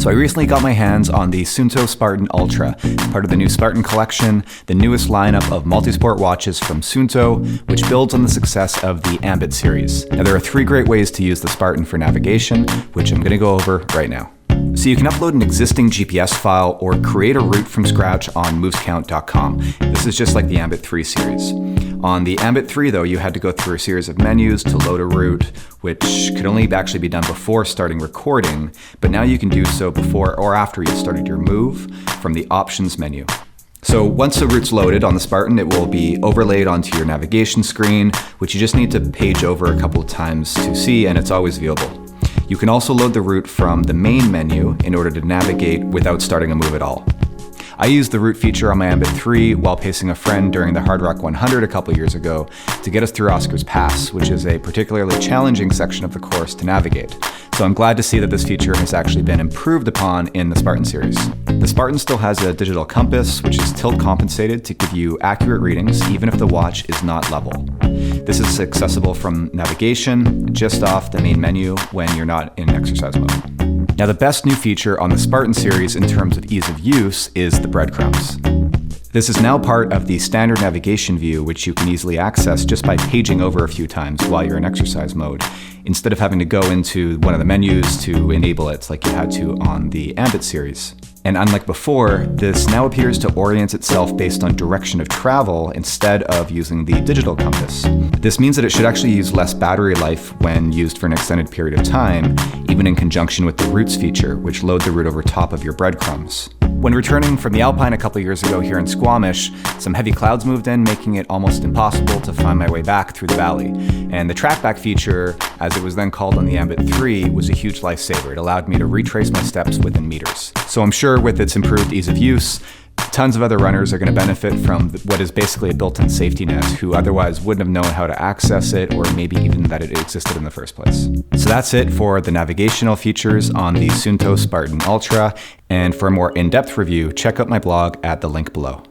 So I recently got my hands on the Suunto Spartan Ultra, part of the new Spartan collection, the newest lineup of multisport watches from Suunto, which builds on the success of the Ambit series. Now there are 3 great ways to use the Spartan for navigation, which I'm going to go over right now. So you can upload an existing GPS file or create a route from scratch on movescount.com. This is just like the Ambit 3 series. On the Ambit 3 though, you had to go through a series of menus to load a route, which could only actually be done before starting recording, but now you can do so before or after you've started your move from the options menu. So once the route's loaded on the Spartan, it will be overlaid onto your navigation screen, which you just need to page over a couple of times to see, and it's always viewable. You can also load the route from the main menu in order to navigate without starting a move at all. I used the route feature on my Ambit 3 while pacing a friend during the Hard Rock 100 a couple years ago to get us through Oscars Pass, which is a particularly challenging section of the course to navigate. So I'm glad to see that this feature has actually been improved upon in the Spartan series. The Spartan still has a digital compass, which is tilt compensated to give you accurate readings even if the watch is not level. This is accessible from navigation, just off the main menu when you're not in exercise mode. Now the best new feature on the Spartan series in terms of ease of use is the breadcrumbs. This is now part of the standard navigation view, which you can easily access just by paging over a few times while you're in exercise mode, instead of having to go into one of the menus to enable it like you had to on the Ambit series. And unlike before, this now appears to orient itself based on direction of travel instead of using the digital compass. This means that it should actually use less battery life when used for an extended period of time, even in conjunction with the routes feature, which load the route over top of your breadcrumbs. When returning from the Alpine a couple years ago here in Squamish, some heavy clouds moved in, making it almost impossible to find my way back through the valley. And the trackback feature, as it was then called on the Ambit 3, was a huge lifesaver. It allowed me to retrace my steps within meters. So I'm sure with its improved ease of use, tons of other runners are going to benefit from what is basically a built-in safety net who otherwise wouldn't have known how to access it or maybe even that it existed in the first place. So that's it for the navigational features on the Suunto Spartan Ultra, and for a more in-depth review, check out my blog at the link below.